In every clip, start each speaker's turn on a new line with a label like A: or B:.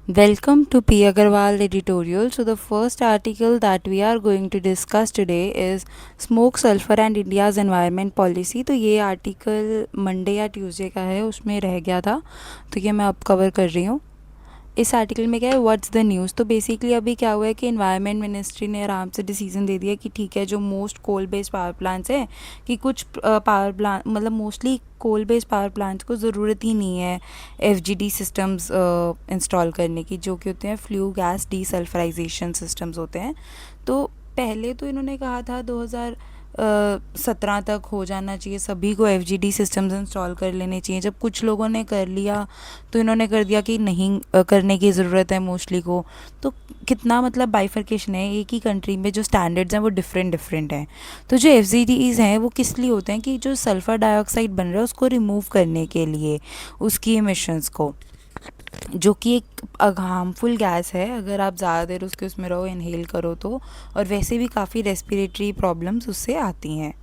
A: Welcome to P. Agarwal editorial. So, the first article that we are going to discuss today is Smoke, Sulfur and India's Environment Policy. तो ये article Monday या Tuesday का है, उसमें रह गया था, तो ये मैं अब कवर कर रही हूँ। इस आर्टिकल में क्या है, व्हाट्स द न्यूज़। तो बेसिकली अभी क्या हुआ है कि इन्वायरमेंट मिनिस्ट्री ने आराम से डिसीजन दे दिया कि ठीक है, जो most coal based power plants हैं, कि कुछ पावर प्लांट मतलब mostly coal based power plants को ज़रूरत ही नहीं है एफजीडी सिस्टम्स इंस्टॉल करने की, जो कि होते हैं फ्लू गैस डीसल्फराइजेशन सिस्टम्स होते हैं। तो पहले तो इन्होंने कहा था 2017 तक हो जाना चाहिए, सभी को एफजीडी सिस्टम्स इंस्टॉल कर लेने चाहिए। जब कुछ लोगों ने कर लिया तो इन्होंने कर दिया कि नहीं करने की ज़रूरत है मोस्टली को। तो कितना मतलब बाइफर्केशन है, एक ही कंट्री में जो स्टैंडर्ड्स हैं वो डिफरेंट डिफरेंट हैं। तो जो एफजीडीज़ हैं वो किस लिए होते हैं कि जो सल्फ़र डाइऑक्साइड बन रहा है उसको रिमूव करने के लिए, उसकी एमिशंस को, जो कि एक हार्मफुल गैस है अगर आप ज़्यादा देर उसके उसमें रहो, इनहेल करो तो। और वैसे भी काफ़ी रेस्पिरेटरी प्रॉब्लम्स उससे आती हैं।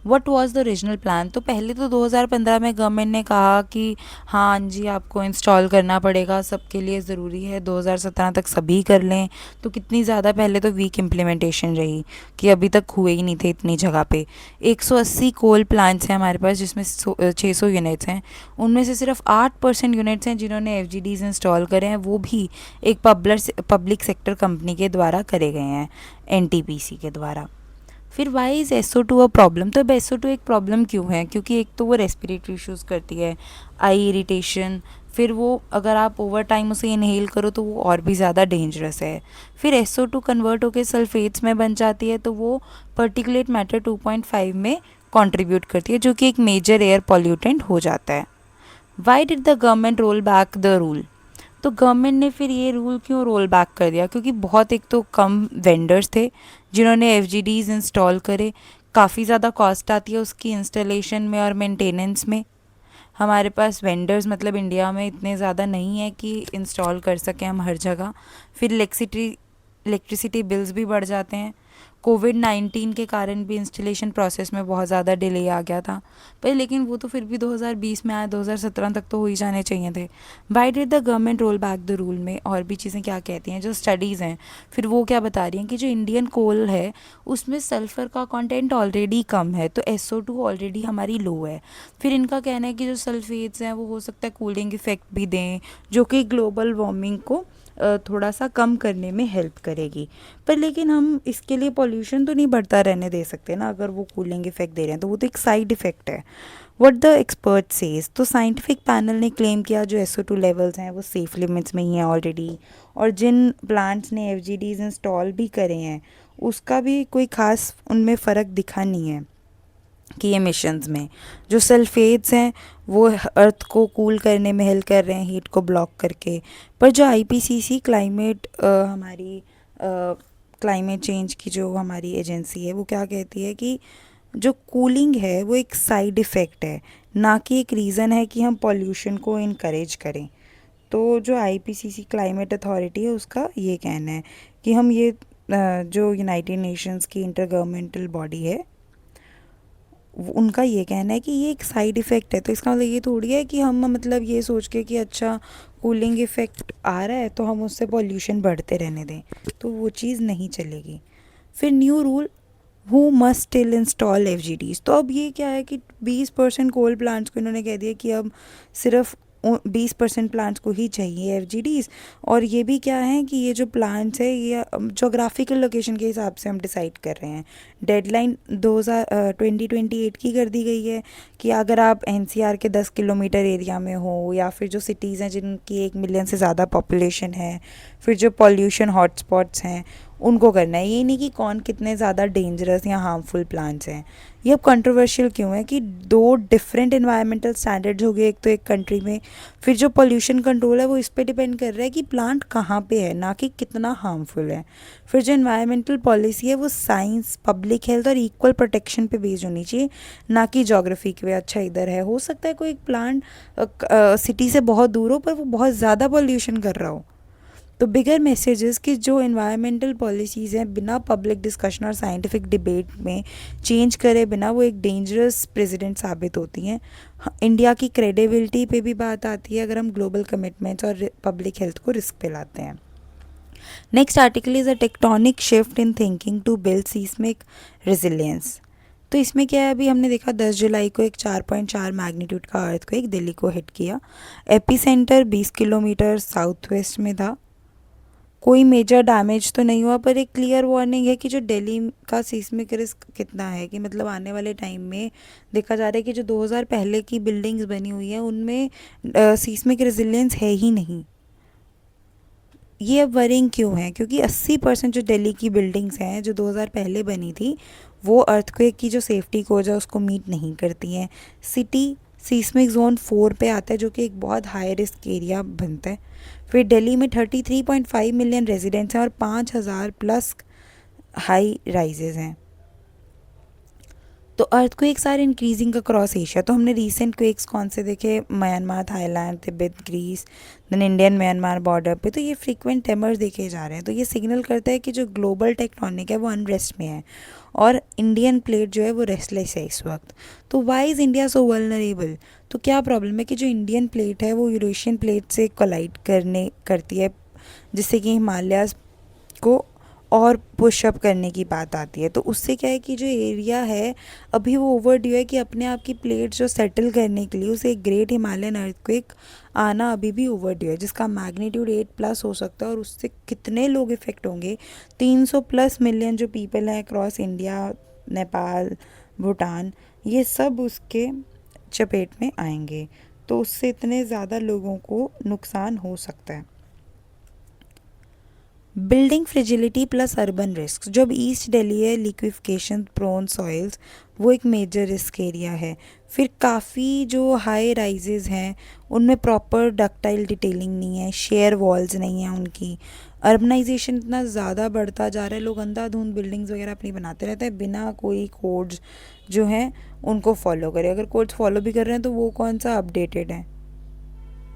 A: What was the original plan. तो पहले तो 2015 में गवर्नमेंट ने कहा कि हाँ जी आपको इंस्टॉल करना पड़ेगा, सबके लिए ज़रूरी है, 2017 तक सभी कर लें। तो कितनी ज़्यादा पहले तो वीक इम्प्लीमेंटेशन रही कि अभी तक हुए ही नहीं थे इतनी जगह पे। 180 कोल प्लांट्स हैं हमारे पास, जिसमें 600 यूनिट्स हैं। उनमें से सिर्फ 8% यूनिट्स हैं जिन्होंने एफजीडीज़ इंस्टॉल करे हैं, वो भी एक पब्लिक सेक्टर कंपनी के द्वारा करे गए हैं, एनटीपीसी के द्वारा। फिर Y is SO2 a problem. तो अब SO2 एक प्रॉब्लम क्यों है, क्योंकि एक तो वो रेस्पिरेटरी इश्यूज़ करती है, आई इरिटेशन। फिर वो अगर आप ओवर टाइम उसे इनहेल करो तो वो और भी ज़्यादा डेंजरस है। फिर SO2 कन्वर्ट होकर सल्फेट्स में बन जाती है, तो वो पर्टिकुलेट मैटर 2.5 में कंट्रीब्यूट करती है, जो कि एक मेजर एयर पॉल्यूटेंट हो जाता है। Why did the government roll back the rule. तो गवर्नमेंट ने फिर ये रूल क्यों रोल बैक कर दिया, क्योंकि बहुत एक तो कम वेंडर्स थे जिन्होंने एफजीडीज़ इंस्टॉल करे। काफ़ी ज़्यादा कॉस्ट आती है उसकी इंस्टॉलेशन में और मेंटेनेंस में। हमारे पास वेंडर्स मतलब इंडिया में इतने ज़्यादा नहीं है कि इंस्टॉल कर सकें हम हर जगह। फिर इलेक्ट्रिसिटी बिल्स भी बढ़ जाते हैं। कोविड-19 के कारण भी इंस्टॉलेशन प्रोसेस में बहुत ज़्यादा डिले आ गया था, पर लेकिन वो तो फिर भी 2020 में आया, 2017 तक तो हो ही जाने चाहिए थे। Why did the government roll back the rule में और भी चीज़ें क्या कहती हैं, जो स्टडीज़ हैं फिर वो क्या बता रही हैं कि जो इंडियन कोल है उसमें सल्फ़र का कंटेंट ऑलरेडी कम है, तो SO2 ऑलरेडी हमारी लो है। फिर इनका कहना है कि जो सल्फेट्स हैं वो हो सकता है कूलिंग इफ़ेक्ट भी दें, जो कि ग्लोबल वार्मिंग को थोड़ा सा कम करने में हेल्प करेगी। पर लेकिन हम इसके लिए पॉल्यूशन तो नहीं बढ़ता रहने दे सकते ना, अगर वो कूलिंग इफेक्ट दे रहे हैं तो वो तो एक साइड इफेक्ट है। What the expert says. तो साइंटिफिक पैनल ने क्लेम किया जो SO2 लेवल्स हैं वो सेफ लिमिट्स में ही हैं ऑलरेडी, और जिन प्लांट्स ने एफजीडीज इंस्टॉल भी करे हैं उसका भी कोई खास उनमें फ़र्क दिखा नहीं है कि एमिशंस में। जो सल्फेट्स हैं वो अर्थ को कूल करने में हेल्प कर रहे हैं, हीट को ब्लॉक करके। पर जो आईपीसीसी हमारी क्लाइमेट चेंज की जो हमारी एजेंसी है वो क्या कहती है कि जो कूलिंग है वो एक साइड इफ़ेक्ट है, ना कि एक रीज़न है कि हम पॉल्यूशन को इनकरेज करें। तो जो आईपीसीसी क्लाइमेट अथॉरिटी है उसका ये कहना है कि हम ये जो यूनाइटेड नेशंस की इंटर गवर्नमेंटल बॉडी है उनका ये कहना है कि ये एक साइड इफ़ेक्ट है। तो इसका मतलब ये थोड़ी है कि हम मतलब ये सोच के कि अच्छा कूलिंग इफ़ेक्ट आ रहा है तो हम उससे पॉल्यूशन बढ़ते रहने दें, तो वो चीज़ नहीं चलेगी। फिर new rule, who must still install FGDs. तो अब ये क्या है कि 20% कोल प्लांट्स को इन्होंने कह दिया कि अब सिर्फ 20% प्लांट्स को ही चाहिए एफजीडीज। और ये भी क्या है कि ये जो प्लांट्स है ये जोग्राफिकल लोकेशन के हिसाब से हम डिसाइड कर रहे हैं। डेडलाइन 2028 की कर दी गई है कि अगर आप एनसीआर के 10 किलोमीटर एरिया में हो, या फिर जो सिटीज़ हैं जिनकी 1 मिलियन से ज़्यादा पॉपुलेशन है, फिर जो पॉल्यूशन हॉटस्पॉट्स हैं उनको करना है। ये नहीं कि कौन कितने ज़्यादा डेंजरस या हार्मफुल प्लांट्स हैं। ये अब कंट्रोवर्शियल क्यों है कि दो डिफरेंट इन्वायरमेंटल स्टैंडर्ड्स हो गए एक तो एक कंट्री में। फिर जो पोल्यूशन कंट्रोल है वो इस पे डिपेंड कर रहा है कि प्लांट कहाँ पे है, ना कि कितना हार्मफुल है। फिर जो इन्वायरमेंटल पॉलिसी है वो साइंस, पब्लिक हेल्थ और इक्वल प्रोटेक्शन पे बेस्ड होनी चाहिए, ना कि जोग्राफी के वे। अच्छा इधर है, हो सकता है कोई एक प्लांट सिटी से बहुत दूर हो पर वो बहुत ज़्यादा पोल्यूशन कर रहा हो, तो बिगर मैसेजेस कि जो इन्वायरमेंटल पॉलिसीज़ हैं बिना पब्लिक डिस्कशन और साइंटिफिक डिबेट में चेंज करे बिना वो एक डेंजरस प्रेसिडेंट साबित होती हैं। इंडिया की क्रेडिबिलिटी पे भी बात आती है अगर हम ग्लोबल कमिटमेंट्स और पब्लिक हेल्थ को रिस्क पे लाते हैं। Next article is a tectonic shift in thinking to build seismic resilience. तो इसमें क्या है, अभी हमने देखा 10 जुलाई को एक 4.4 मैग्नीट्यूड का अर्थक्वेक दिल्ली को हिट किया। AP centre 20 kilometre south west में था। कोई मेजर डैमेज तो नहीं हुआ, पर एक क्लियर वार्निंग है कि जो दिल्ली का सीस्मिक रिस्क कितना है कि मतलब आने वाले टाइम में देखा जा रहा है कि जो 2000 पहले की बिल्डिंग्स बनी हुई हैं उनमें सीस्मिक रेजिलियंस है ही नहीं। ये अब वरिंग क्यों है, क्योंकि 80% जो दिल्ली की बिल्डिंग्स हैं जो 2000 पहले बनी थी वो अर्थक्वेक की जो सेफ्टी कोड है उसको मीट नहीं करती हैं। सिटी सीस्मिक जोन 4 पे आता है जो कि एक बहुत हाई रिस्क एरिया बनता है। फिर दिल्ली में 33.5 मिलियन रेजिडेंट्स हैं और 5000 प्लस हाई राइजेज हैं। तो earthquakes are increasing across Asia. तो हमने रीसेंट क्वेक्स कौन से देखे, Myanmar, Thailand, Tibet, Greece, then Indian Myanmar border पे। तो ये फ्रीक्वेंट ट्रेमर्स देखे जा रहे हैं। तो ये सिग्नल करता है कि जो ग्लोबल टेक्टोनिक है वो अनरेस्ट में है और इंडियन प्लेट जो है वो रेस्टलेस है इस वक्त। तो why is India so vulnerable? तो क्या प्रॉब्लम है कि जो इंडियन प्लेट है वो यूरेशियन प्लेट से कोलाइड करती है, जिससे कि हिमालयाज़ को और पुशअप करने की बात आती है। तो उससे क्या है कि जो एरिया है अभी वो ओवर ड्यू है कि अपने आप की प्लेट जो सेटल करने के लिए उसे एक ग्रेट हिमालयन अर्थक्वेक आना अभी भी ओवर ड्यू है, जिसका मैग्नीट्यूड 8+ हो सकता है। और उससे कितने लोग इफ़ेक्ट होंगे, 300+ मिलियन जो पीपल हैं अक्रॉस इंडिया, नेपाल, भूटान, ये सब उसके चपेट में आएंगे। तो उससे इतने ज़्यादा लोगों को नुकसान हो सकता है। Building fragility plus urban risk. जो अब ईस्ट दिल्ली है, लिक्विफिकेशन प्रोन सॉइल्स, वो एक मेजर रिस्क एरिया है। फिर काफ़ी जो हाई राइजेज़ हैं उनमें प्रॉपर डक्टाइल डिटेलिंग नहीं है, शेयर वॉल्स नहीं है उनकी। अर्बनाइजेशन इतना ज़्यादा बढ़ता जा रहा है, लोग अंधाधुंध बिल्डिंग्स वगैरह अपनी बनाते रहते हैं बिना कोई कोड्स जो हैं उनको फॉलो करे। अगर कोड्स फॉलो भी कर रहे हैं तो वो कौन सा अपडेटेड है,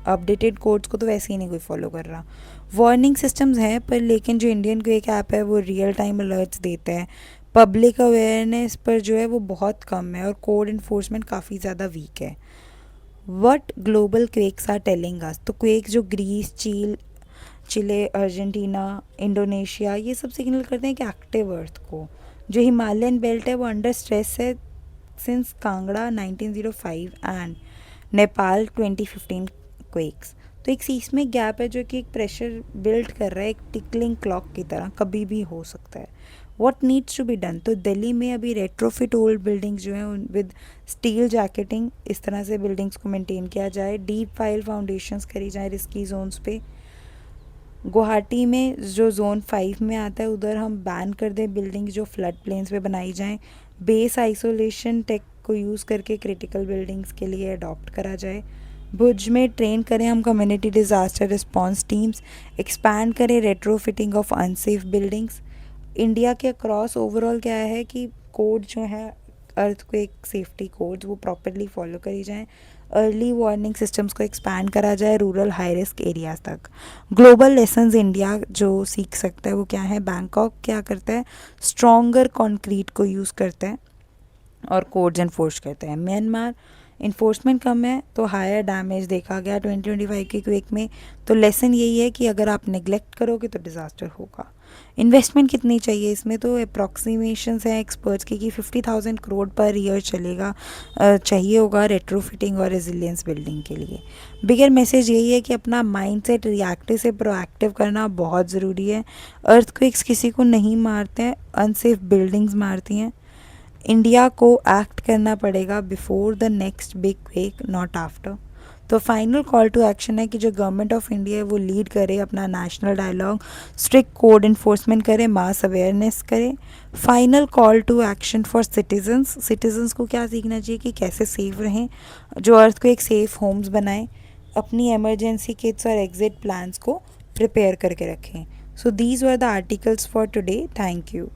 A: अपडेटेड कोड्स को तो वैसे ही नहीं कोई फॉलो कर रहा। वार्निंग सिस्टम्स हैं पर लेकिन जो इंडियन को एक ऐप है वो रियल टाइम अलर्ट्स देता है। पब्लिक अवेयरनेस पर जो है वो बहुत कम है और कोड इन्फोर्समेंट काफ़ी ज़्यादा वीक है। What global quakes are telling us. तो क्वेक्स जो ग्रीस, चिले, अर्जेंटीना, इंडोनेशिया, ये सब सिग्नल करते हैं कि एक्टिव अर्थ को। जो हिमालयन बेल्ट है वो अंडर स्ट्रेस है since Kangra 1905 and Nepal 2015 quakes. तो एक सीस्मिक गैप है जो कि एक प्रेशर बिल्ड कर रहा है, एक टिकलिंग क्लॉक की तरह कभी भी हो सकता है। What needs to be done. तो दिल्ली में अभी रेट्रोफिट ओल्ड बिल्डिंग्स जो हैं विद स्टील जैकेटिंग, इस तरह से बिल्डिंग्स को मेंटेन किया जाए। डीप फाइल फाउंडेशंस करी जाए रिस्की जोन्स पे। गुवाहाटी में जो जोन 5 में आता है उधर हम बैन कर दें बिल्डिंग जो फ्लड प्लेन्स पे बनाई जाएं। बेस आइसोलेशन टेक को यूज़ करके क्रिटिकल बिल्डिंग्स के लिए अडॉप्ट करा जाए। भुज में ट्रेन करें हम community disaster response teams. Expand करें retrofitting of unsafe buildings. India के अक्रॉस ओवरऑल क्या है कि कोड जो है अर्थक्वेक सेफ्टी कोड्स वो प्रॉपरली फॉलो करी जाएं। अर्ली वार्निंग सिस्टम्स को एक्सपैंड करा जाए रूरल हाई रिस्क एरियाज तक। ग्लोबल लेसन्स इंडिया जो सीख सकता है वो क्या है, बैंकॉक क्या करता है, स्ट्रॉन्गर कंक्रीट को यूज़ करता है और कोड्स इन्फोर्स करता है। म्यांमार इन्फोर्समेंट कम है तो हायर डैमेज देखा गया 2025 के क्वेक में। तो लेसन यही है कि अगर आप नेग्लेक्ट करोगे तो डिज़ास्टर होगा। इन्वेस्टमेंट कितनी चाहिए इसमें, तो अप्रॉक्सीमेशंस हैं एक्सपर्ट्स की कि 50,000 करोड़ पर ईयर चलेगा, चाहिए होगा रेट्रोफिटिंग और रेजिलियंस बिल्डिंग के लिए। बिगर मैसेज यही है कि अपना माइंडसेट रिएक्टिव से प्रोएक्टिव करना बहुत ज़रूरी है। अर्थक्वेक्स किसी को नहीं मारते हैं, अनसेफ बिल्डिंग्स मारती हैं। इंडिया को एक्ट करना पड़ेगा before the next big quake, not after. तो फाइनल कॉल टू एक्शन है कि जो गवर्नमेंट ऑफ इंडिया है वो लीड करे अपना national dialogue, strict code enforcement करे, मास अवेयरनेस करे। Final call to action for citizens को क्या सीखना चाहिए कि कैसे सेफ रहें, जो अर्थ को एक सेफ होम्स बनाएं, अपनी एमरजेंसी किट्स और एग्जिट प्लान्स को प्रिपेयर करके रखें। So these were the articles for today. Thank you.